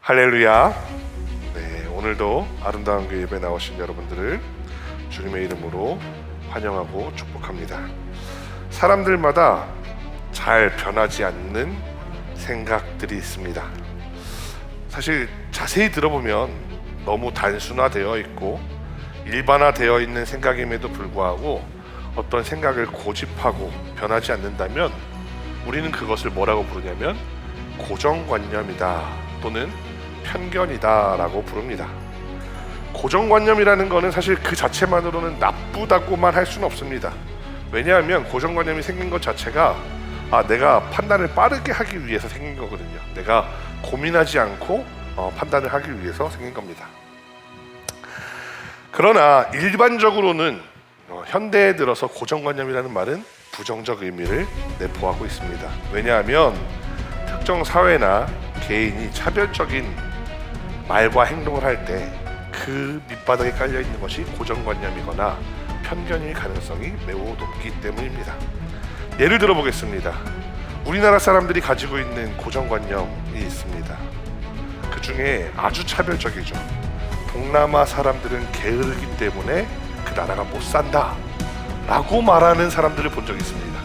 할렐루야. 네, 오늘도 아름다운 교회 예배 나오신 여러분들을 주님의 이름으로 환영하고 축복합니다. 사람들마다 잘 변하지 않는 생각들이 있습니다. 사실 자세히 들어보면 너무 단순화되어 있고 일반화되어 있는 생각임에도 불구하고 어떤 생각을 고집하고 변하지 않는다면 우리는 그것을 뭐라고 부르냐면 고정관념이다 또는 편견이다 라고 부릅니다. 고정관념이라는 것은 사실 그 자체만으로는 나쁘다고만 할 수는 없습니다. 왜냐하면 고정관념이 생긴 것 자체가 내가 판단을 빠르게 하기 위해서 생긴 거거든요. 내가 고민하지 않고 판단을 하기 위해서 생긴 겁니다. 그러나 일반적으로는 현대에 들어서 고정관념이라는 말은 부정적 의미를 내포하고 있습니다. 왜냐하면 특정 사회나 개인이 차별적인 말과 행동을 할 때 그 밑바닥에 깔려 있는 것이 고정관념이거나 편견일 가능성이 매우 높기 때문입니다. 예를 들어 보겠습니다. 우리나라 사람들이 가지고 있는 고정관념이 있습니다. 그 중에 아주 차별적이죠. 동남아 사람들은 게으르기 때문에 그 나라가 못 산다 라고 말하는 사람들을 본 적이 있습니다.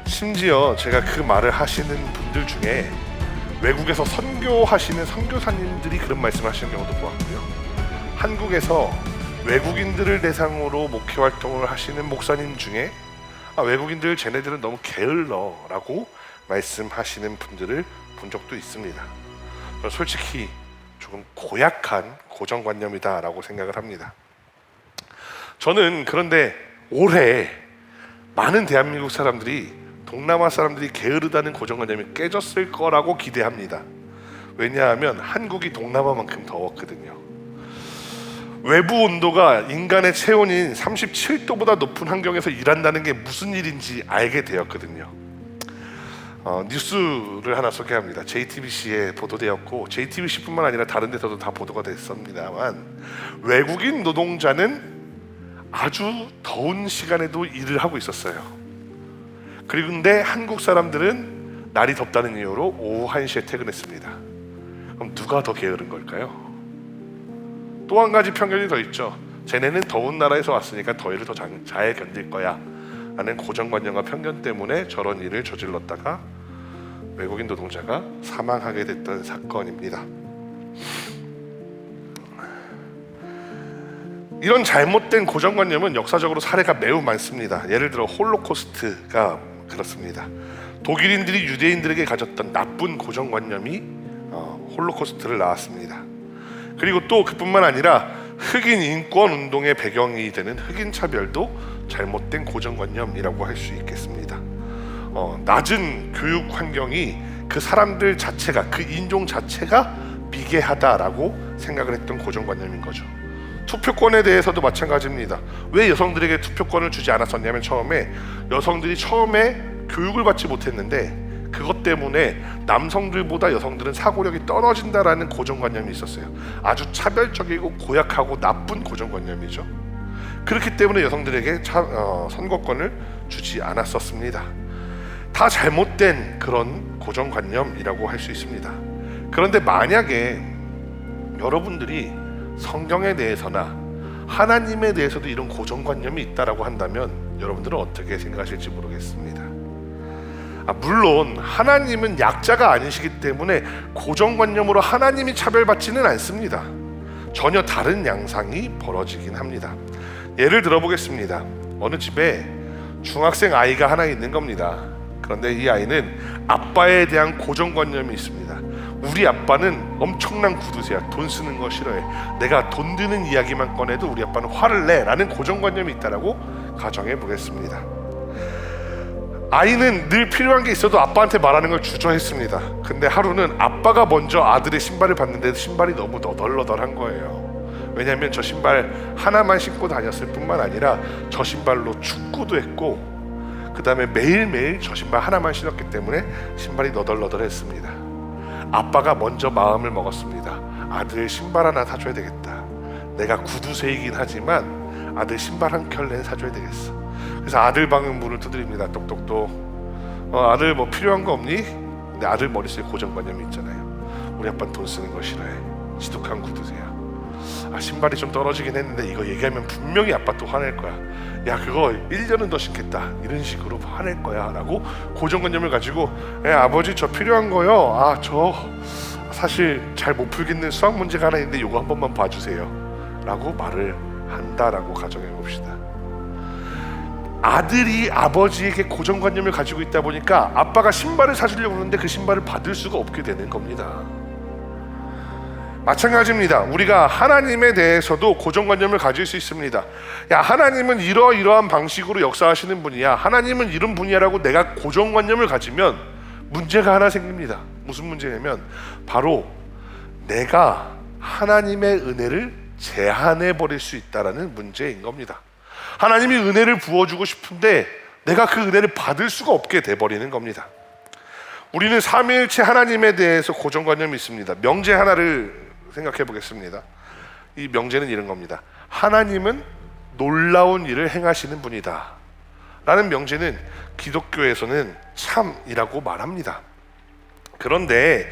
심지어 제가 그 말을 하시는 분들 중에 외국에서 선교하시는 선교사님들이 그런 말씀을 하시는 경우도 보았고요. 한국에서 외국인들을 대상으로 목회 활동을 하시는 목사님 중에 외국인들 쟤네들은 너무 게을러 라고 말씀하시는 분들을 본 적도 있습니다. 솔직히 조금 고약한 고정관념이다 라고 생각을 합니다. 저는 그런데 올해 많은 대한민국 사람들이 동남아 사람들이 게으르다는 고정관념이 깨졌을 거라고 기대합니다. 왜냐하면 한국이 동남아만큼 더웠거든요. 외부 온도가 인간의 체온인 37도보다 높은 환경에서 일한다는 게 무슨 일인지 알게 되었거든요. 뉴스를 하나 소개합니다. JTBC에 보도되었고 JTBC뿐만 아니라 다른 데서도 다 보도가 됐습니다만 외국인 노동자는 아주 더운 시간에도 일을 하고 있었어요. 그런데 한국 사람들은 날이 덥다는 이유로 오후 1시에 퇴근했습니다. 그럼 누가 더 게으른 걸까요? 또 한 가지 편견이 더 있죠. 쟤네는 더운 나라에서 왔으니까 더위를 더 잘 견딜 거야 라는 고정관념과 편견 때문에 저런 일을 저질렀다가 외국인 노동자가 사망하게 됐던 사건입니다. 이런 잘못된 고정관념은 역사적으로 사례가 매우 많습니다. 예를 들어 홀로코스트가 그렇습니다. 독일인들이 유대인들에게 가졌던 나쁜 고정관념이 홀로코스트를 낳았습니다. 그리고 또 그뿐만 아니라 흑인 인권 운동의 배경이 되는 흑인 차별도 잘못된 고정관념이라고 할 수 있겠습니다. 낮은 교육 환경이 그 사람들 자체가, 그 인종 자체가 비계하다라고 생각을 했던 고정관념인 거죠. 투표권에 대해서도 마찬가지입니다. 왜 여성들에게 투표권을 주지 않았었냐면 여성들이 처음에 교육을 받지 못했는데 그것 때문에 남성들보다 여성들은 사고력이 떨어진다라는 고정관념이 있었어요. 아주 차별적이고 고약하고 나쁜 고정관념이죠. 그렇기 때문에 여성들에게 선거권을 주지 않았었습니다. 다 잘못된 그런 고정관념이라고 할 수 있습니다. 그런데 만약에 여러분들이 성경에 대해서나 하나님에 대해서도 이런 고정관념이 있다라고 한다면 여러분들은 어떻게 생각하실지 모르겠습니다. 물론 하나님은 약자가 아니시기 때문에 고정관념으로 하나님이 차별받지는 않습니다. 전혀 다른 양상이 벌어지긴 합니다. 예를 들어보겠습니다. 어느 집에 중학생 아이가 하나 있는 겁니다. 그런데 이 아이는 아빠에 대한 고정관념이 있습니다. 우리 아빠는 엄청난 구두쇠야. 돈 쓰는 거 싫어해. 내가 돈 드는 이야기만 꺼내도 우리 아빠는 화를 내 라는 고정관념이 있다라고 가정해 보겠습니다. 아이는 늘 필요한 게 있어도 아빠한테 말하는 걸 주저했습니다. 근데 하루는 아빠가 먼저 아들의 신발을 봤는데 신발이 너무 너덜너덜한 거예요. 왜냐하면 저 신발 하나만 신고 다녔을 뿐만 아니라 저 신발로 축구도 했고 그 다음에 매일매일 저 신발 하나만 신었기 때문에 신발이 너덜너덜했습니다. 아빠가 먼저 마음을 먹었습니다. 아들 신발 하나 사줘야 되겠다. 내가 구두쇠이긴 하지만 아들 신발 한 켤레는 사줘야 되겠어. 그래서 아들 방은 문을 두드립니다. 똑똑똑. 아들 뭐 필요한 거 없니? 근데 아들 머릿속에 고정관념이 있잖아요. 우리 아빠는 돈 쓰는 거 싫어해. 지독한 구두쇠야. 신발이 좀 떨어지긴 했는데 이거 얘기하면 분명히 아빠 또 화낼 거야. 야, 그거 1년은 더 신겠다. 이런 식으로 화낼 거야 라고 고정관념을 가지고, 아버지 저 필요한 거요. 저 사실 잘 못 풀겠는 수학 문제가 하나 있는데 이거 한 번만 봐주세요 라고 말을 한다라고 가정해 봅시다. 아들이 아버지에게 고정관념을 가지고 있다 보니까 아빠가 신발을 사주려고 하는데 그 신발을 받을 수가 없게 되는 겁니다. 마찬가지입니다. 우리가 하나님에 대해서도 고정관념을 가질 수 있습니다. 야, 하나님은 이러이러한 방식으로 역사하시는 분이야, 하나님은 이런 분이야라고 내가 고정관념을 가지면 문제가 하나 생깁니다. 무슨 문제냐면 바로 내가 하나님의 은혜를 제한해 버릴 수 있다라는 문제인 겁니다. 하나님이 은혜를 부어주고 싶은데 내가 그 은혜를 받을 수가 없게 돼버리는 겁니다. 우리는 삼위일체 하나님에 대해서 고정관념이 있습니다. 명제 하나를 생각해 보겠습니다. 이 명제는 이런 겁니다. 하나님은 놀라운 일을 행하시는 분이다 라는 명제는 기독교에서는 참이라고 말합니다. 그런데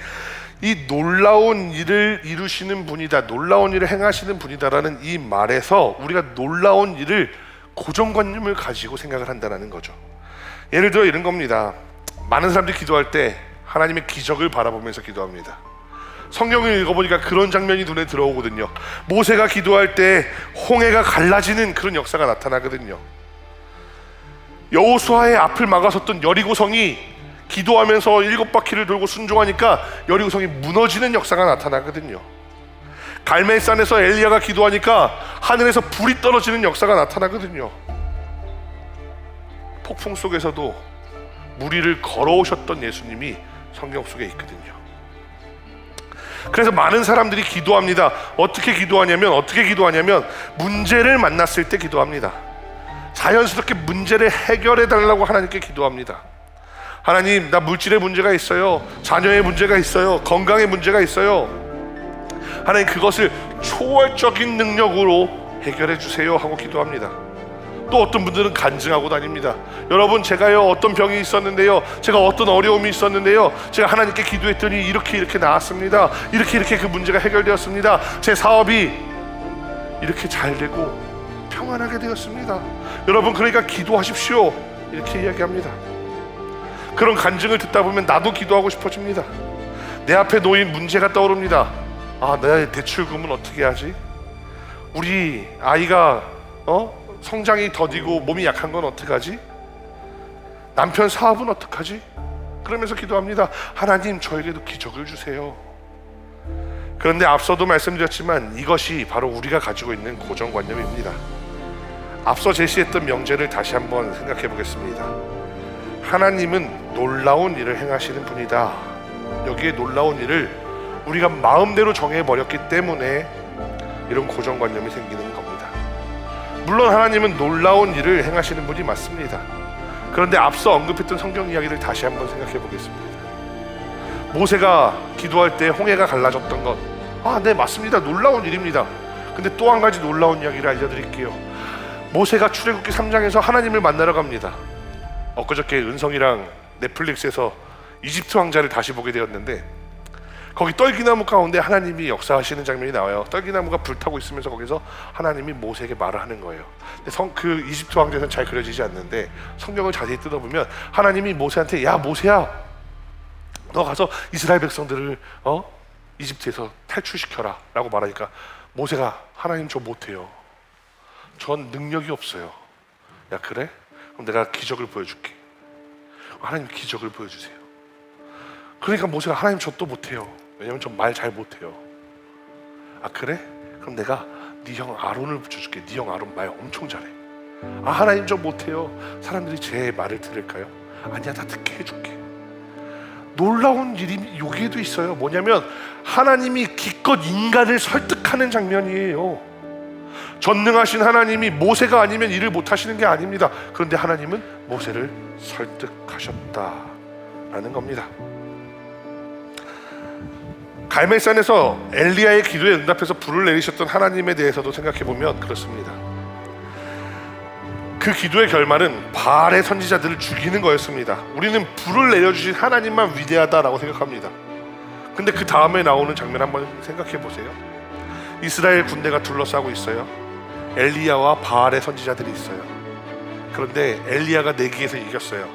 이 놀라운 일을 이루시는 분이다, 놀라운 일을 행하시는 분이다라는 이 말에서 우리가 놀라운 일을 고정관념을 가지고 생각을 한다는 거죠. 예를 들어 이런 겁니다. 많은 사람들이 기도할 때 하나님의 기적을 바라보면서 기도합니다. 성경을 읽어보니까 그런 장면이 눈에 들어오거든요. 모세가 기도할 때 홍해가 갈라지는 그런 역사가 나타나거든요. 여호수아의 앞을 막아섰던 여리고성이 기도하면서 7바퀴를 돌고 순종하니까 여리고성이 무너지는 역사가 나타나거든요. 갈멜산에서 엘리야가 기도하니까 하늘에서 불이 떨어지는 역사가 나타나거든요. 폭풍 속에서도 물 위를 걸어오셨던 예수님이 성경 속에 있거든요. 그래서 많은 사람들이 기도합니다. 어떻게 기도하냐면 문제를 만났을 때 기도합니다. 자연스럽게 문제를 해결해 달라고 하나님께 기도합니다. 하나님, 나 물질의 문제가 있어요. 자녀의 문제가 있어요. 건강의 문제가 있어요. 하나님, 그것을 초월적인 능력으로 해결해 주세요 하고 기도합니다. 또 어떤 분들은 간증하고 다닙니다. 여러분, 제가요 어떤 병이 있었는데요, 제가 어떤 어려움이 있었는데요, 제가 하나님께 기도했더니 이렇게 나았습니다. 이렇게 그 문제가 해결되었습니다. 제 사업이 이렇게 잘 되고 평안하게 되었습니다. 여러분, 그러니까 기도하십시오 이렇게 이야기합니다. 그런 간증을 듣다 보면 나도 기도하고 싶어집니다. 내 앞에 놓인 문제가 떠오릅니다. 내 대출금은 어떻게 하지? 우리 아이가 성장이 더디고 몸이 약한 건 어떡하지? 남편 사업은 어떡하지? 그러면서 기도합니다. 하나님, 저에게도 기적을 주세요. 그런데 앞서도 말씀드렸지만 이것이 바로 우리가 가지고 있는 고정관념입니다. 앞서 제시했던 명제를 다시 한번 생각해 보겠습니다. 하나님은 놀라운 일을 행하시는 분이다. 여기에 놀라운 일을 우리가 마음대로 정해버렸기 때문에 이런 고정관념이 생기는 겁니다. 물론 하나님은 놀라운 일을 행하시는 분이 맞습니다. 그런데 앞서 언급했던 성경 이야기를 다시 한번 생각해 보겠습니다. 모세가 기도할 때 홍해가 갈라졌던 것, 네, 맞습니다. 놀라운 일입니다. 근데 또 한 가지 놀라운 이야기를 알려드릴게요. 모세가 출애굽기 3장에서 하나님을 만나러 갑니다. 엊그저께 은성이랑 넷플릭스에서 이집트 왕자를 다시 보게 되었는데 거기 떨기나무 가운데 하나님이 역사하시는 장면이 나와요. 떨기나무가 불타고 있으면서 거기서 하나님이 모세에게 말을 하는 거예요. 근데 그 이집트 왕자는 잘 그려지지 않는데 성경을 자세히 뜯어보면 하나님이 모세한테, 야 모세야, 너 가서 이스라엘 백성들을 이집트에서 탈출시켜라 라고 말하니까 모세가, 하나님 저 못해요. 전 능력이 없어요. 야 그래? 그럼 내가 기적을 보여줄게. 하나님 기적을 보여주세요. 그러니까 모세가, 하나님 저 또 못해요. 왜냐면 저 말 잘 못해요. 그래? 그럼 내가 네 형 아론을 붙여줄게. 네 형 아론 말 엄청 잘해. 하나님 저 못해요. 사람들이 제 말을 들을까요? 아니야, 다 듣게 해줄게. 놀라운 일이 여기에도 있어요. 뭐냐면 하나님이 기껏 인간을 설득하는 장면이에요. 전능하신 하나님이 모세가 아니면 일을 못하시는 게 아닙니다. 그런데 하나님은 모세를 설득하셨다라는 겁니다. 갈멜산에서 엘리야의 기도에 응답해서 불을 내리셨던 하나님에 대해서도 생각해보면 그렇습니다. 그 기도의 결말은 바알의 선지자들을 죽이는 거였습니다. 우리는 불을 내려주신 하나님만 위대하다라고 생각합니다. 근데 그 다음에 나오는 장면 한번 생각해 보세요. 이스라엘 군대가 둘러싸고 있어요. 엘리야와 바알의 선지자들이 있어요. 그런데 엘리야가 내기에서 이겼어요.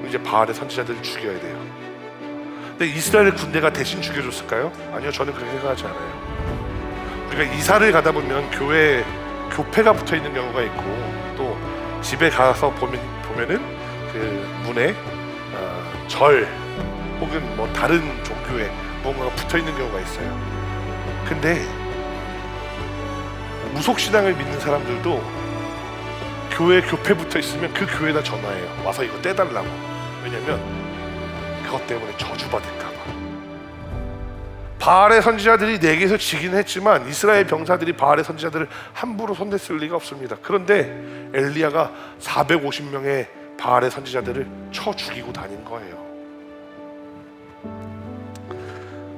이제 바알의 선지자들을 죽여야 돼요. 근데 이스라엘 군대가 대신 죽여줬을까요? 아니요, 저는 그렇게 생각하지 않아요. 우리가 이사를 가다 보면 교회에 교패가 붙어 있는 경우가 있고, 또 집에 가서 보면은 그 문에 절 혹은 뭐 다른 종교에 뭔가가 붙어 있는 경우가 있어요. 근데 무속신앙을 믿는 사람들도 교회에 교패 붙어 있으면 그 교회에다 전화해요. 와서 이거 떼달라고. 왜냐면 그것 때문에 저주받을까 봐. 바알의 선지자들이 내게서 지긴 했지만 이스라엘 병사들이 바알의 선지자들을 함부로 손댔을 리가 없습니다. 그런데 엘리야가 450명의 바알의 선지자들을 쳐 죽이고 다닌 거예요.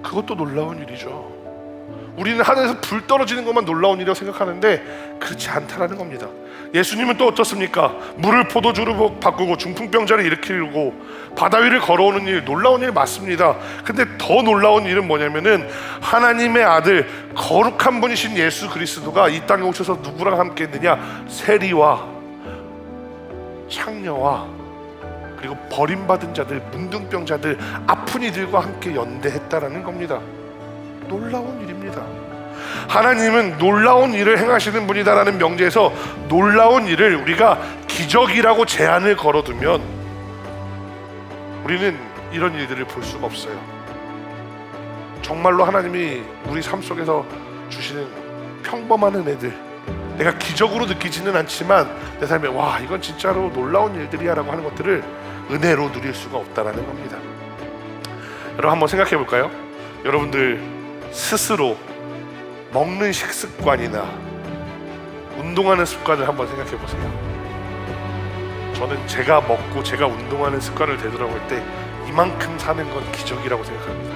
그것도 놀라운 일이죠. 우리는 하늘에서 불 떨어지는 것만 놀라운 일이라고 생각하는데 그렇지 않다라는 겁니다. 예수님은 또 어떻습니까? 물을 포도주로 바꾸고 중풍병자를 일으키고 바다 위를 걸어오는 일, 놀라운 일 맞습니다. 근데 더 놀라운 일은 뭐냐면은 하나님의 아들 거룩한 분이신 예수 그리스도가 이 땅에 오셔서 누구랑 함께 했느냐? 세리와 창녀와 그리고 버림받은 자들, 문둥병자들, 아픈 이들과 함께 연대했다라는 겁니다. 놀라운 일입니다. 하나님은 놀라운 일을 행하시는 분이다라는 명제에서 놀라운 일을 우리가 기적이라고 제한을 걸어두면 우리는 이런 일들을 볼 수가 없어요. 정말로 하나님이 우리 삶 속에서 주시는 평범한 은혜들, 내가 기적으로 느끼지는 않지만 내 삶에 와 이건 진짜로 놀라운 일들이야 라고 하는 것들을 은혜로 누릴 수가 없다라는 겁니다. 여러분 한번 생각해 볼까요? 여러분들 스스로 먹는 식습관이나 운동하는 습관을 한번 생각해 보세요. 저는 제가 먹고 제가 운동하는 습관을 되돌아볼 때 이만큼 사는 건 기적이라고 생각합니다.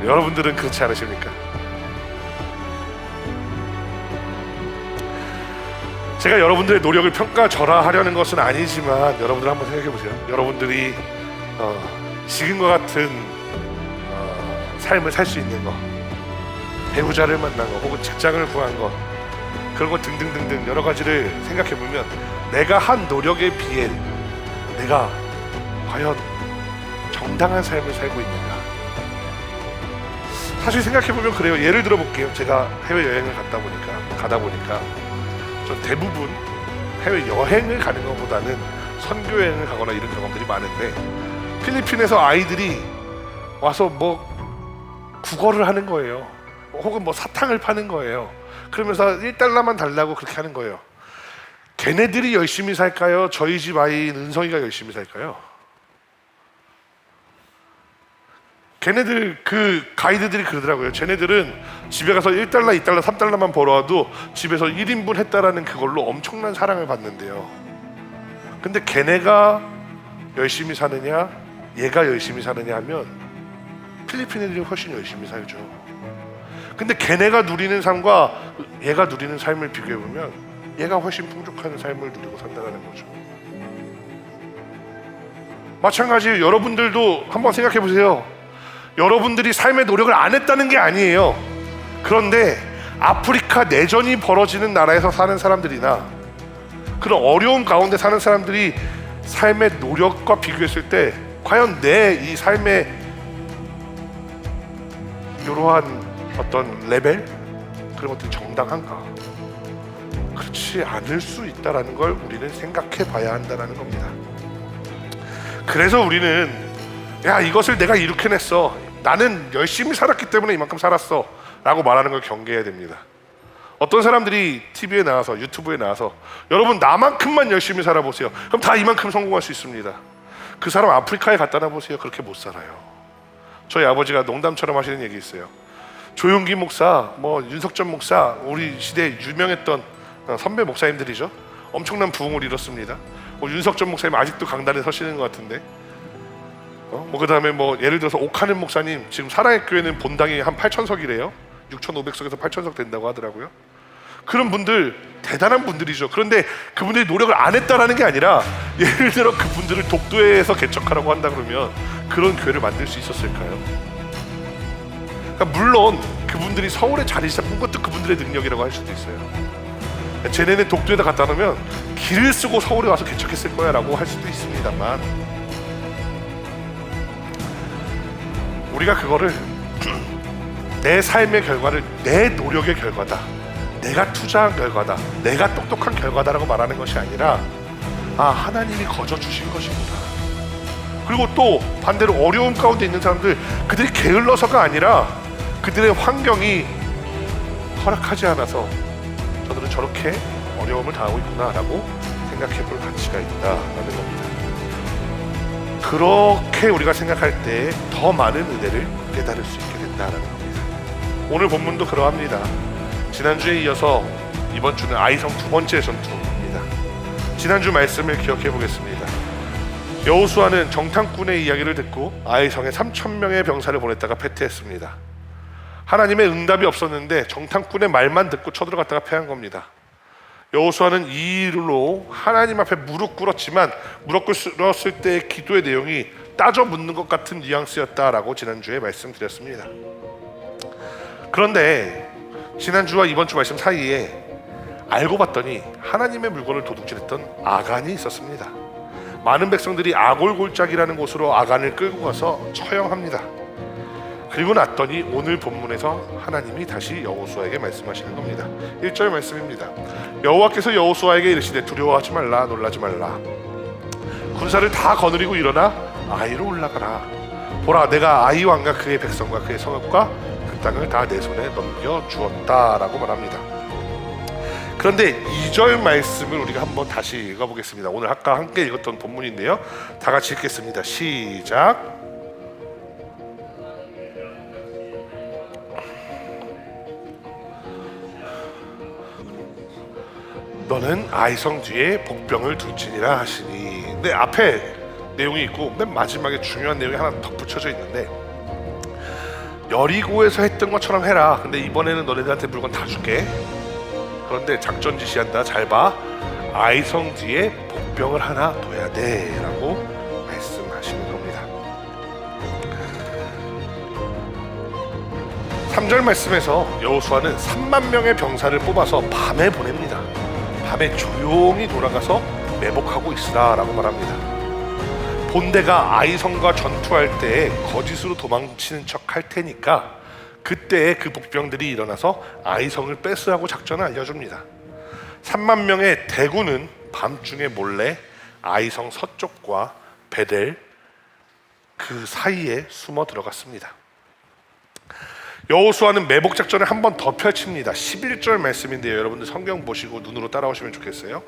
여러분들은 그렇지 않으십니까? 제가 여러분들의 노력을 평가절하하려는 것은 아니지만 여러분들 한번 생각해 보세요. 여러분들이 지금과 같은 삶을 살 수 있는 것, 배우자를 만난 것, 혹은 직장을 구한 것, 그런 것 등등등등 여러 가지를 생각해 보면 내가 한 노력에 비해 내가 과연 정당한 삶을 살고 있는가? 사실 생각해 보면 그래요. 예를 들어 볼게요. 제가 해외 여행을 가다 보니까 전 대부분 해외 여행을 가는 것보다는 선교 여행을 가거나 이런 경험들이 많은데, 필리핀에서 아이들이 와서 뭐 국어를 하는 거예요. 혹은 뭐 사탕을 파는 거예요. 그러면서 1달러만 달라고 그렇게 하는 거예요. 걔네들이 열심히 살까요? 저희 집 아이인 은성이가 열심히 살까요? 걔네들 그 가이드들이 그러더라고요. 쟤네들은 집에 가서 1달러, 2달러, 3달러만 벌어와도 집에서 1인분 했다라는 그걸로 엄청난 사랑을 받는데요. 근데 걔네가 열심히 사느냐 얘가 열심히 사느냐 하면 필리핀 애들이 훨씬 열심히 살죠. 근데 걔네가 누리는 삶과 얘가 누리는 삶을 비교해보면 얘가 훨씬 풍족한 삶을 누리고 산다는 거죠. 마찬가지로 여러분들도 한번 생각해 보세요. 여러분들이 삶의 노력을 안 했다는 게 아니에요. 그런데 아프리카 내전이 벌어지는 나라에서 사는 사람들이나 그런 어려움 가운데 사는 사람들이 삶의 노력과 비교했을 때 과연 내 이 삶의 이러한 어떤 레벨? 그런 것들이 정당한가? 그렇지 않을 수 있다는 걸 우리는 생각해 봐야 한다는 겁니다. 그래서 우리는 야 이것을 내가 이렇게 냈어, 나는 열심히 살았기 때문에 이만큼 살았어 라고 말하는 걸 경계해야 됩니다. 어떤 사람들이 TV에 나와서 유튜브에 나와서 여러분 나만큼만 열심히 살아보세요, 그럼 다 이만큼 성공할 수 있습니다. 그 사람 아프리카에 갖다 놔보세요. 그렇게 못 살아요. 저희 아버지가 농담처럼 하시는 얘기 있어요. 조용기 목사, 뭐 윤석전 목사, 우리 시대에 유명했던 선배 목사님들이죠. 엄청난 부흥을 이뤘습니다. 윤석전 목사님 아직도 강단에 서시는 것 같은데, 뭐 그다음에 뭐 예를 들어서 옥하는 목사님 지금 사랑의 교회는 본당이 한 8,000석이래요. 6,500석에서 8,000석 된다고 하더라고요. 그런 분들 대단한 분들이죠. 그런데 그분들이 노력을 안 했다라는 게 아니라, 예를 들어 그분들을 독도에서 개척하라고 한다 그러면 그런 교회를 만들 수 있었을까요? 그러니까 물론 그분들이 서울에 자리 잡은 것도 그분들의 능력이라고 할 수도 있어요. 쟤네는 독도에다 갖다 놓으면 길을 쓰고 서울에 와서 개척했을 거야 라고 할 수도 있습니다만, 우리가 그거를 내 삶의 결과를 내 노력의 결과다, 내가 투자한 결과다, 내가 똑똑한 결과다라고 말하는 것이 아니라, 하나님이 거저 주신 것이구나. 그리고 또 반대로 어려움 가운데 있는 사람들, 그들이 게을러서가 아니라 그들의 환경이 허락하지 않아서 저들은 저렇게 어려움을 당하고 있구나라고 생각해 볼 가치가 있다라는 겁니다. 그렇게 우리가 생각할 때 더 많은 은혜를 깨달을 수 있게 된다라는 겁니다. 오늘 본문도 그러합니다. 지난주에 이어서 이번 주는 아이성 두 번째 전투입니다. 지난주 말씀을 기억해 보겠습니다. 여호수아는 정탐꾼의 이야기를 듣고 아이성에 3,000명의 병사를 보냈다가 패퇴했습니다. 하나님의 응답이 없었는데 정탐꾼의 말만 듣고 쳐들어갔다가 패한 겁니다. 여호수아는 이 일로 하나님 앞에 무릎 꿇었지만, 무릎 꿇었을 때의 기도의 내용이 따져 묻는 것 같은 뉘앙스였다라고 지난주에 말씀드렸습니다. 그런데 지난주와 이번 주 말씀 사이에 알고 봤더니 하나님의 물건을 도둑질했던 아간이 있었습니다. 많은 백성들이 아골골짜기라는 곳으로 아간을 끌고 가서 처형합니다. 그리고 났더니 오늘 본문에서 하나님이 다시 여호수아에게 말씀하시는 겁니다. 1절 말씀입니다. 여호와께서 여호수아에게 이르시되 두려워하지 말라, 놀라지 말라. 군사를 다 거느리고 일어나 아이로 올라가라. 보라, 내가 아이 왕과 그의 백성과 그의 성읍과 그 땅을 다 내 손에 넘겨주었다라고 말합니다. 그런데 2절 말씀을 우리가 한번 다시 읽어보겠습니다. 오늘 아까 함께 읽었던 본문인데요, 다 같이 읽겠습니다. 시작. 너는 아이성 뒤에 복병을 둘지니라 하시니. 근데 앞에 내용이 있고 맨 마지막에 중요한 내용이 하나 덧붙여져 있는데, 여리고에서 했던 것처럼 해라. 근데 이번에는 너네들한테 물건 다 줄게. 그런데 작전 지시한다. 잘 봐. 아이성 뒤에 복병을 하나 둬야 돼 라고 말씀하시는 겁니다. 3절 말씀에서 여호수아는 3만 명의 병사를 뽑아서 밤에 보냅니다. 밤에 조용히 돌아가서 매복하고 있으라 라고 말합니다. 본대가 아이성과 전투할 때 거짓으로 도망치는 척 할 테니까 그때 그 복병들이 일어나서 아이성을 뺏으라고 작전을 알려줍니다. 3만 명의 대군은 밤중에 몰래 아이성 서쪽과 베델 그 사이에 숨어 들어갔습니다. 여호수아는 매복 작전을 한 번 더 펼칩니다. 11절 말씀인데요, 여러분들 성경 보시고 눈으로 따라오시면 좋겠어요.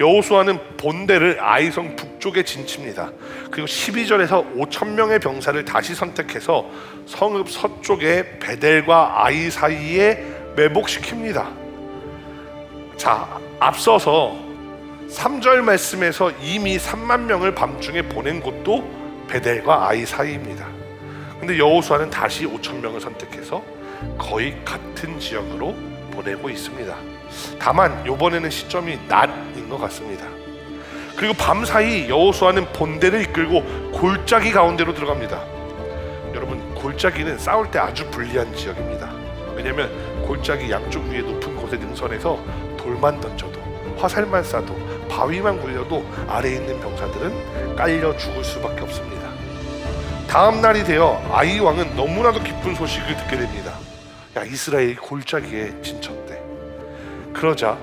여호수아는 본대를 아이성 북쪽에 진칩니다. 그리고 12절에서 5,000명의 병사를 다시 선택해서 성읍 서쪽에 베델과 아이 사이에 매복시킵니다. 자, 앞서서 3절 말씀에서 이미 3만 명을 밤중에 보낸 곳도 베델과 아이 사이입니다. 근데 여호수아는 다시 5,000명을 선택해서 거의 같은 지역으로 보내고 있습니다. 다만 이번에는 시점이 낮인 것 같습니다. 그리고 밤사이 여호수아는 본대를 이끌고 골짜기 가운데로 들어갑니다. 여러분, 골짜기는 싸울 때 아주 불리한 지역입니다. 왜냐하면 골짜기 양쪽 위에 높은 곳의 능선에서 돌만 던져도, 화살만 쏴도, 바위만 굴려도 아래에 있는 병사들은 깔려 죽을 수밖에 없습니다. 다음 날이 되어 아이 왕은 너무나도 기쁜 소식을 듣게 됩니다. 야, 이스라엘이 골짜기에 진쳤대. 그러자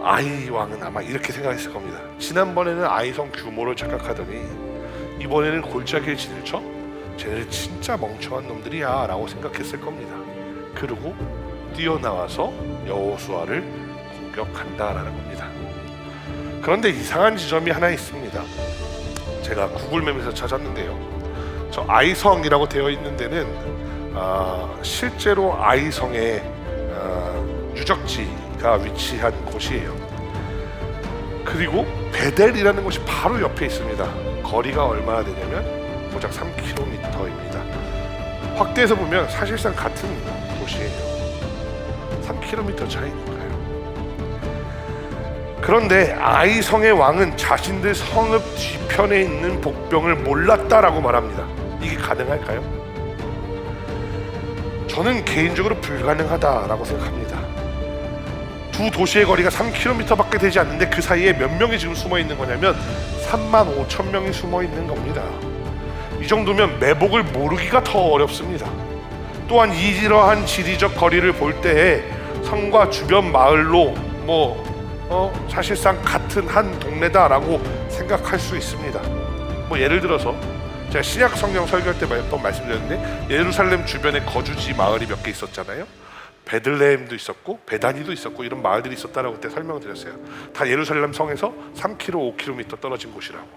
아이 왕은 아마 이렇게 생각했을 겁니다. 지난번에는 아이성 규모를 착각하더니 이번에는 골짜기에 진을 쳐? 쟤네들 진짜 멍청한 놈들이야 라고 생각했을 겁니다. 그리고 뛰어나와서 여호수아를 공격한다라는 겁니다. 그런데 이상한 지점이 하나 있습니다. 제가 구글맵에서 찾았는데요, 저 아이성이라고 되어 있는 데는 실제로 아이성의 유적지가 위치한 곳이에요. 그리고 베델이라는 곳이 바로 옆에 있습니다. 거리가 얼마나 되냐면 고작 3km입니다. 확대해서 보면 사실상 같은 곳이에요. 3km 차이니까요. 그런데 아이성의 왕은 자신들 성읍 뒤편에 있는 복병을 몰랐다라고 말합니다. 이게 가능할까요? 저는 개인적으로 불가능하다라고 생각합니다. 두 도시의 거리가 3km밖에 되지 않는데 그 사이에 몇 명이 지금 숨어 있는 거냐면 35,000명이 숨어 있는 겁니다. 이 정도면 매복을 모르기가 더 어렵습니다. 또한 이러한 지리적 거리를 볼 때에 성과 주변 마을로 사실상 같은 한 동네다라고 생각할 수 있습니다. 예를 들어서 제가 신약 성경 설교할 때 몇 번 말씀드렸는데 예루살렘 주변에 거주지 마을이 몇 개 있었잖아요. 베들레헴도 있었고 베다니도 있었고 이런 마을들이 있었다라고 그때 설명을 드렸어요. 다 예루살렘 성에서 3km, 5km 떨어진 곳이라고.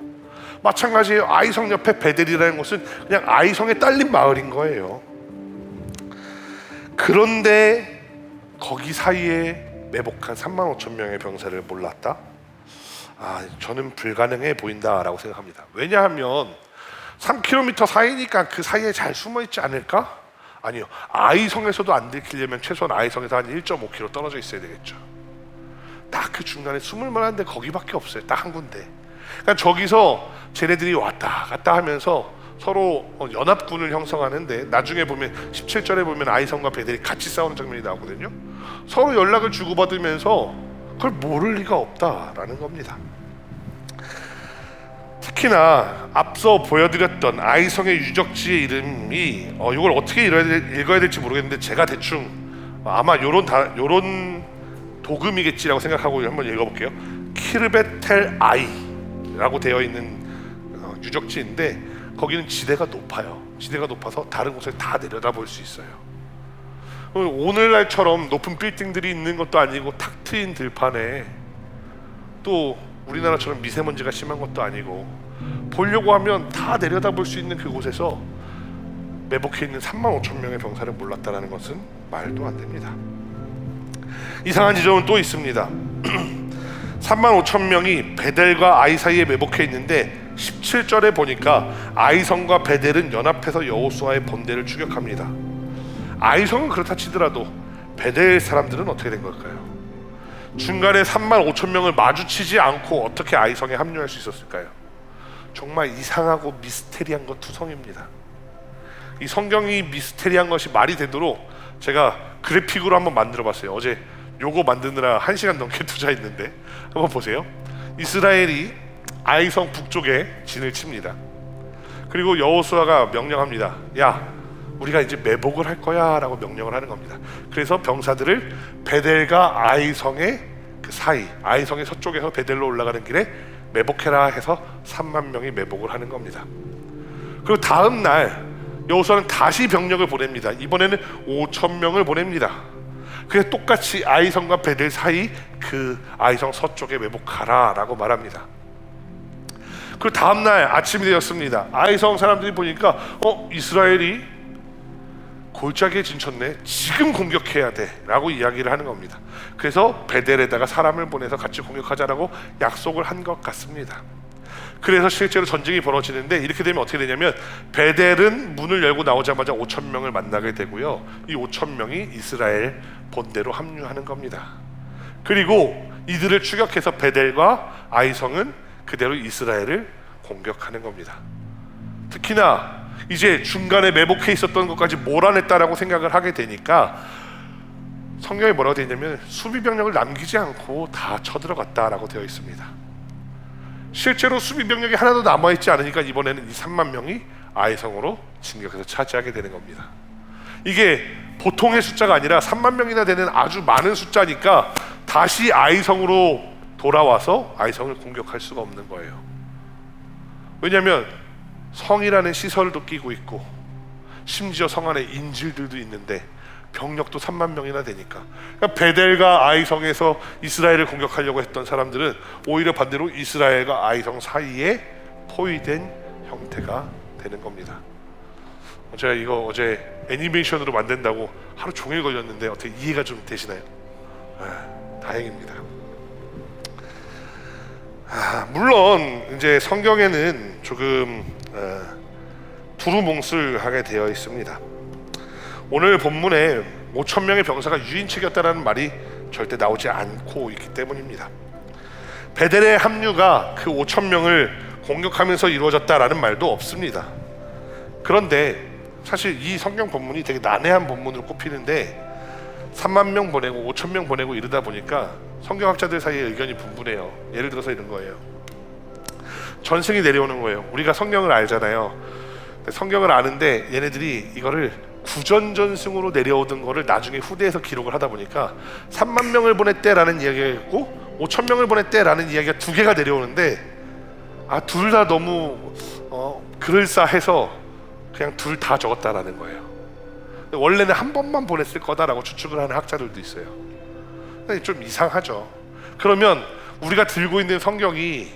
마찬가지예요. 아이성 옆에 베델이라는 곳은 그냥 아이성에 딸린 마을인 거예요. 그런데 거기 사이에 매복한 35,000명의 병사를 몰랐다? 저는 불가능해 보인다라고 생각합니다. 왜냐하면 3km 사이니까 그 사이에 잘 숨어 있지 않을까? 아니요. 아이성에서도 안 들키려면 최소한 아이성에서 한 1.5km 떨어져 있어야 되겠죠. 딱 그 중간에 숨을 만한 데 거기밖에 없어요. 딱 한 군데. 그러니까 저기서 쟤네들이 왔다 갔다 하면서 서로 연합군을 형성하는데 나중에 보면 17절에 보면 아이성과 베델이 같이 싸우는 장면이 나오거든요. 서로 연락을 주고받으면서 그걸 모를 리가 없다라는 겁니다. 특히나 앞서 보여드렸던 아이성의 유적지의 이름이 이걸 어떻게 읽어야 될지 모르겠는데 제가 대충 아마 요런 도금이겠지라고 생각하고 한번 읽어볼게요. 키르벳 텔 아이라고 되어 있는 유적지인데 거기는 지대가 높아요. 지대가 높아서 다른 곳을 다 내려다볼 수 있어요. 오늘날처럼 높은 빌딩들이 있는 것도 아니고 탁 트인 들판에 또 우리나라처럼 미세먼지가 심한 것도 아니고 보려고 하면 다 내려다볼 수 있는 그곳에서 매복해 있는 35,000명의 병사를 몰랐다는 것은 말도 안 됩니다. 이상한 지점은 또 있습니다. 35,000명이 베델과 아이 사이에 매복해 있는데 17절에 보니까 아이성과 베델은 연합해서 여호수아의 본대를 추격합니다. 아이성은 그렇다 치더라도 베델 사람들은 어떻게 된 걸까요? 중간에 35,000명을 마주치지 않고 어떻게 아이성에 합류할 수 있었을까요? 정말 이상하고 미스테리한 것 투성입니다. 이 성경이 미스테리한 것이 말이 되도록 제가 그래픽으로 한번 만들어 봤어요. 어제 요거 만드느라 1시간 넘게 투자했는데 한번 보세요. 이스라엘이 아이성 북쪽에 진을 칩니다. 그리고 여호수아가 명령합니다. 야, 우리가 이제 매복을 할 거야 라고 명령을 하는 겁니다. 그래서 병사들을 베델과 아이성의 그 사이, 아이성의 서쪽에서 베델로 올라가는 길에 매복해라 해서 3만 명이 매복을 하는 겁니다. 그리고 다음 날 여호수아는 다시 병력을 보냅니다. 이번에는 5,000명을 보냅니다. 그래서 똑같이 아이성과 베델 사이 그 아이성 서쪽에 매복하라 라고 말합니다. 그리고 다음날 아침이 되었습니다. 아이성 사람들이 보니까 이스라엘이 골짜기에 진쳤네, 지금 공격해야 돼 라고 이야기를 하는 겁니다. 그래서 베델에다가 사람을 보내서 같이 공격하자라고 약속을 한 것 같습니다. 그래서 실제로 전쟁이 벌어지는데 이렇게 되면 어떻게 되냐면 베델은 문을 열고 나오자마자 5,000명을 만나게 되고요, 이 5,000명이 이스라엘 본대로 합류하는 겁니다. 그리고 이들을 추격해서 베델과 아이성은 그대로 이스라엘을 공격하는 겁니다. 특히나 이제 중간에 매복해 있었던 것까지 몰아냈다라고 생각을 하게 되니까 성경에 뭐라고 되어 있냐면 수비 병력을 남기지 않고 다 쳐들어갔다라고 되어 있습니다. 실제로 수비 병력이 하나도 남아있지 않으니까 이번에는 이 3만 명이 아이성으로 진격해서 차지하게 되는 겁니다. 이게 보통의 숫자가 아니라 3만 명이나 되는 아주 많은 숫자니까 다시 아이성으로 돌아와서 아이성을 공격할 수가 없는 거예요. 왜냐하면 성이라는 시설도 끼고 있고 심지어 성 안에 인질들도 있는데 병력도 3만 명이나 되니까, 그러니까 베델과 아이성에서 이스라엘을 공격하려고 했던 사람들은 오히려 반대로 이스라엘과 아이성 사이에 포위된 형태가 되는 겁니다. 제가 이거 어제 애니메이션으로 만든다고 하루 종일 걸렸는데 어떻게 이해가 좀 되시나요? 다행입니다. 물론 이제 성경에는 조금 두루뭉술하게 되어 있습니다. 오늘 본문에 5,000명의 병사가 유인책이었다는 말이 절대 나오지 않고 있기 때문입니다. 베델의 합류가 그 5천 명을 공격하면서 이루어졌다라는 말도 없습니다. 그런데 사실 이 성경 본문이 되게 난해한 본문으로 꼽히는데 3만 명 보내고 5천 명 보내고 이러다 보니까 성경학자들 사이에 의견이 분분해요. 예를 들어서 이런 거예요. 전승이 내려오는 거예요. 우리가 성경을 알잖아요. 성경을 아는데 얘네들이 이거를 구전전승으로 내려오던 거를 나중에 후대에서 기록을 하다 보니까 3만 명을 보냈대라는 이야기가 있고 5천 명을 보냈대라는 이야기가 두 개가 내려오는데 둘 다 너무 그럴싸해서 그냥 둘 다 적었다라는 거예요. 원래는 한 번만 보냈을 거다라고 추측을 하는 학자들도 있어요. 좀 이상하죠. 그러면 우리가 들고 있는 성경이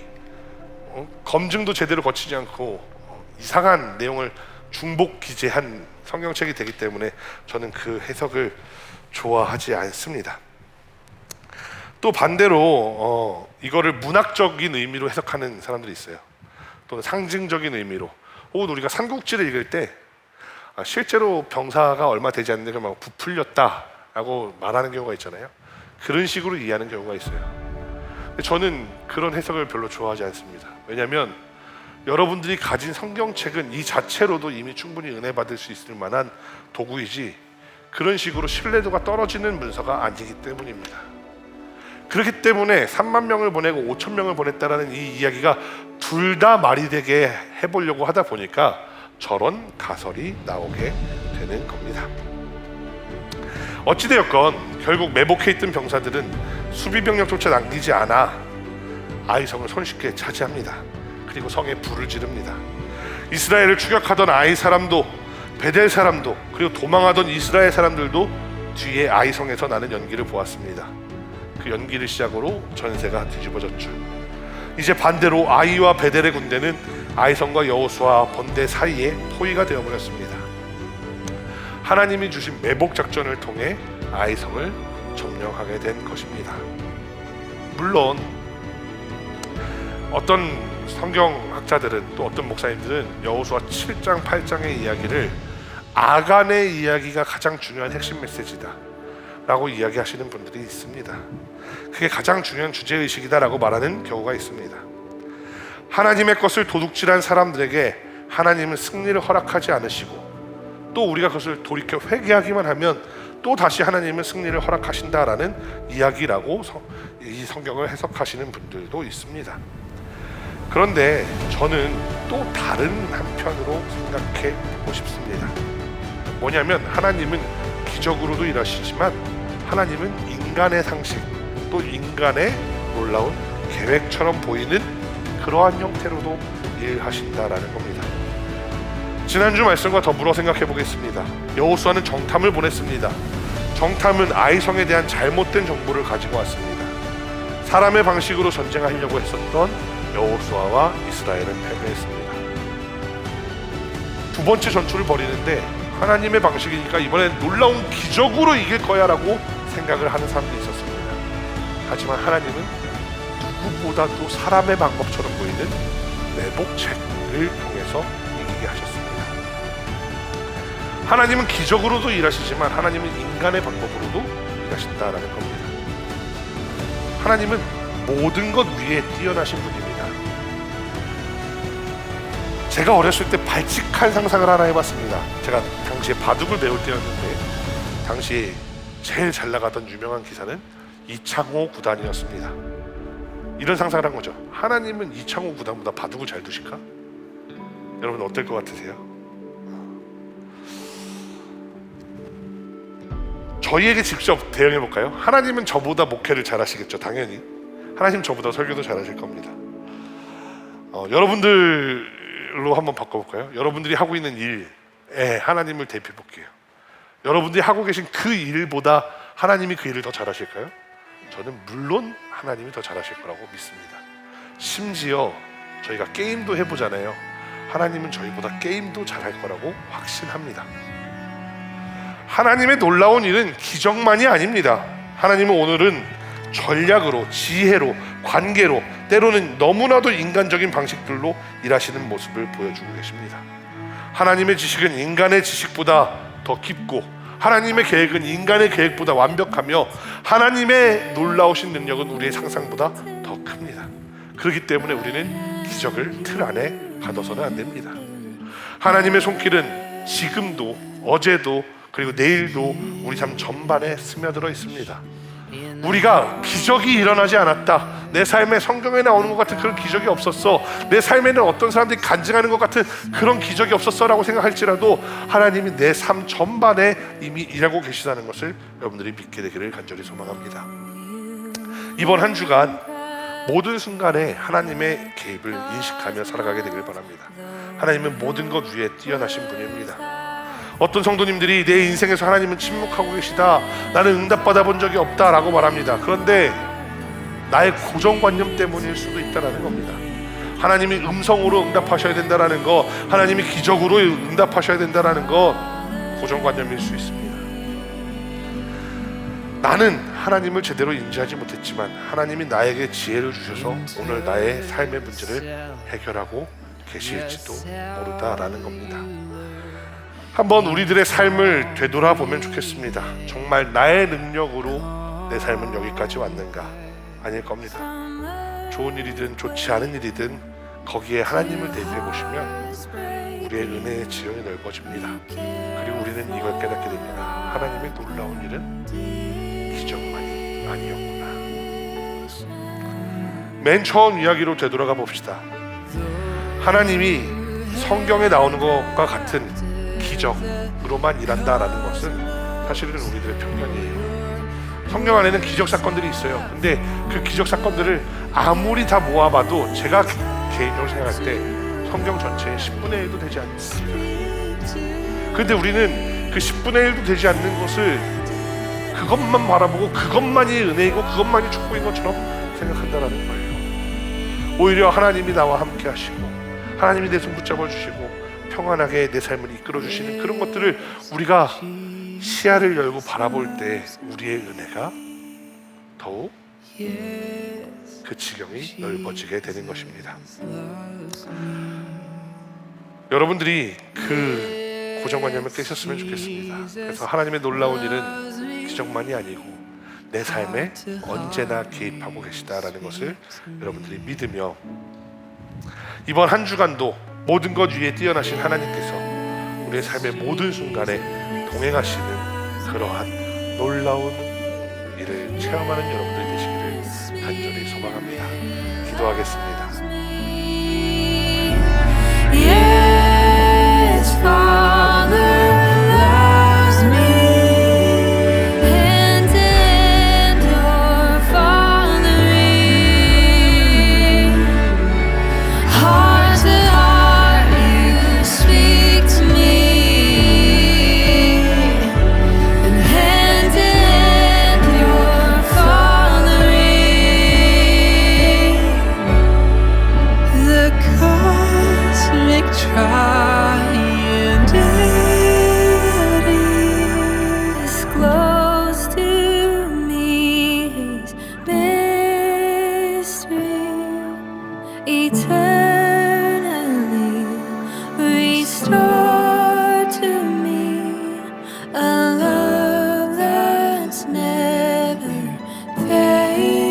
검증도 제대로 거치지 않고 이상한 내용을 중복 기재한 성경책이 되기 때문에 저는 그 해석을 좋아하지 않습니다. 또 반대로 이거를 문학적인 의미로 해석하는 사람들이 있어요. 또는 상징적인 의미로. 혹은 우리가 삼국지를 읽을 때 실제로 병사가 얼마 되지 않는데 막 부풀렸다라고 말하는 경우가 있잖아요. 그런 식으로 이해하는 경우가 있어요. 근데 저는 그런 해석을 별로 좋아하지 않습니다. 왜냐하면 여러분들이 가진 성경책은 이 자체로도 이미 충분히 은혜 받을 수 있을 만한 도구이지 그런 식으로 신뢰도가 떨어지는 문서가 아니기 때문입니다. 그렇기 때문에 3만 명을 보내고 5천 명을 보냈다라는 이 이야기가 둘 다 말이 되게 해보려고 하다 보니까 저런 가설이 나오게 되는 겁니다. 어찌되었건 결국 매복해 있던 병사들은 수비 병력조차 남기지 않아 아이성을 손쉽게 차지합니다. 그리고 성에 불을 지릅니다. 이스라엘을 추격하던 아이 사람도 베델 사람도 그리고 도망하던 이스라엘 사람들도 뒤에 아이성에서 나는 연기를 보았습니다. 그 연기를 시작으로 전세가 뒤집어졌죠. 이제 반대로 아이와 베델의 군대는 아이성과 여호수아 번대 사이에 포위가 되어버렸습니다. 하나님이 주신 매복 작전을 통해 아이성을 점령하게 된 것입니다. 물론 어떤 성경학자들은 또 어떤 목사님들은 여호수아 7장 8장의 이야기를 아간의 이야기가 가장 중요한 핵심 메시지다 라고 이야기하시는 분들이 있습니다. 그게 가장 중요한 주제의식이다 라고 말하는 경우가 있습니다. 하나님의 것을 도둑질한 사람들에게 하나님은 승리를 허락하지 않으시고 또 우리가 그것을 돌이켜 회개하기만 하면 또 다시 하나님은 승리를 허락하신다라는 이야기라고 이 성경을 해석하시는 분들도 있습니다. 그런데 저는 또 다른 한편으로 생각해 보고 싶습니다. 뭐냐면 하나님은 기적으로도 일하시지만 하나님은 인간의 상식 또 인간의 놀라운 계획처럼 보이는 그러한 형태로도 일하신다라는 겁니다. 지난주 말씀과 더불어 생각해 보겠습니다. 여호수아는 정탐을 보냈습니다. 정탐은 아이성에 대한 잘못된 정보를 가지고 왔습니다. 사람의 방식으로 전쟁하려고 했었던 여호수아와 이스라엘은 패배했습니다. 두 번째 전투를 벌이는데 하나님의 방식이니까 이번엔 놀라운 기적으로 이길 거야 라고 생각을 하는 사람도 있었습니다. 하지만 하나님은 누구보다도 사람의 방법처럼 보이는 매복책을 통해서 이기게 하셨습니다. 하나님은 기적으로도 일하시지만 하나님은 인간의 방법으로도 일하신다라는 겁니다. 하나님은 모든 것 위에 뛰어나신 분입니다. 제가 어렸을 때 발칙한 상상을 하나 해봤습니다. 제가 당시에 바둑을 배울 때였는데 당시에 제일 잘 나가던 유명한 기사는 이창호 구단이었습니다. 이런 상상을 한 거죠. 하나님은 이창호 구단보다 바둑을 잘 두실까? 여러분 어떨 것 같으세요? 저희에게 직접 대응해 볼까요? 하나님은 저보다 목회를 잘 하시겠죠. 당연히 하나님 저보다 설교도 잘 하실 겁니다. 여러분들로 한번 바꿔볼까요? 여러분들이 하고 있는 일에 하나님을 대표해 볼게요. 여러분들이 하고 계신 그 일보다 하나님이 그 일을 더 잘하실까요? 저는 물론 하나님이 더 잘하실 거라고 믿습니다. 심지어 저희가 게임도 해보잖아요. 하나님은 저희보다 게임도 잘할 거라고 확신합니다. 하나님의 놀라운 일은 기적만이 아닙니다. 하나님은 오늘은 전략으로, 지혜로, 관계로, 때로는 너무나도 인간적인 방식들로 일하시는 모습을 보여주고 계십니다. 하나님의 지식은 인간의 지식보다 더 깊고 하나님의 계획은 인간의 계획보다 완벽하며 하나님의 놀라우신 능력은 우리의 상상보다 더 큽니다. 그렇기 때문에 우리는 기적을 틀 안에 가둬서는 안 됩니다. 하나님의 손길은 지금도 어제도 그리고 내일도 우리 삶 전반에 스며들어 있습니다. 우리가 기적이 일어나지 않았다, 내 삶에 성경에 나오는 것 같은 그런 기적이 없었어, 내 삶에는 어떤 사람들이 간증하는 것 같은 그런 기적이 없었어 라고 생각할지라도 하나님이 내 삶 전반에 이미 일하고 계시다는 것을 여러분들이 믿게 되기를 간절히 소망합니다. 이번 한 주간 모든 순간에 하나님의 개입을 인식하며 살아가게 되길 바랍니다. 하나님은 모든 것 위에 뛰어나신 분입니다. 어떤 성도님들이 내 인생에서 하나님은 침묵하고 계시다, 나는 응답받아 본 적이 없다 라고 말합니다. 그런데 나의 고정관념 때문일 수도 있다는 겁니다. 하나님이 음성으로 응답하셔야 된다는 것, 하나님이 기적으로 응답하셔야 된다는 것, 고정관념일 수 있습니다. 나는 하나님을 제대로 인지하지 못했지만 하나님이 나에게 지혜를 주셔서 오늘 나의 삶의 문제를 해결하고 계실지도 모르다라는 겁니다. 한번 우리들의 삶을 되돌아보면 좋겠습니다. 정말 나의 능력으로 내 삶은 여기까지 왔는가? 아닐 겁니다. 좋은 일이든 좋지 않은 일이든 거기에 하나님을 대비해 보시면 우리의 은혜의 지형이 넓어집니다. 그리고 우리는 이걸 깨닫게 됩니다. 하나님의 놀라운 일은 기적만이 아니었구나. 맨 처음 이야기로 되돌아가 봅시다. 하나님이 성경에 나오는 것과 같은 기적으로만 일한다라는 것은 사실은 우리들의 편견이에요. 성경 안에는 기적 사건들이 있어요. 근데 그 기적 사건들을 아무리 다 모아봐도 제가 개인적으로 생각할 때 성경 전체의 10분의 1도 되지 않습니다. 그런데 우리는 그 10분의 1도 되지 않는 것을 그것만 바라보고 그것만이 은혜이고 그것만이 축복인 것처럼 생각한다라는 거예요. 오히려 하나님이 나와 함께 하시고 하나님이 내 손 붙잡아 주시고 평안하게 내 삶을 이끌어 주시는 그런 것들을 우리가 시야를 열고 바라볼 때 우리의 은혜가 더욱 그 지경이 넓어지게 되는 것입니다. 여러분들이 그 고정관념을 깨셨으면 좋겠습니다. 그래서 하나님의 놀라운 일은 기적만이 아니고 내 삶에 언제나 개입하고 계시다라는 것을 여러분들이 믿으며 이번 한 주간도 모든 것 위에 뛰어나신 하나님께서 우리의 삶의 모든 순간에 동행하시는 그러한 놀라운 일을 체험하는 여러분들 되시기를 간절히 소망합니다. 기도하겠습니다. Yes, Father loves me, and in your fathering, heart to heart you speak to me, and hand in your fathering, the cosmic triangle is close to me, His mystery eternally restored to me, a love that's never failing.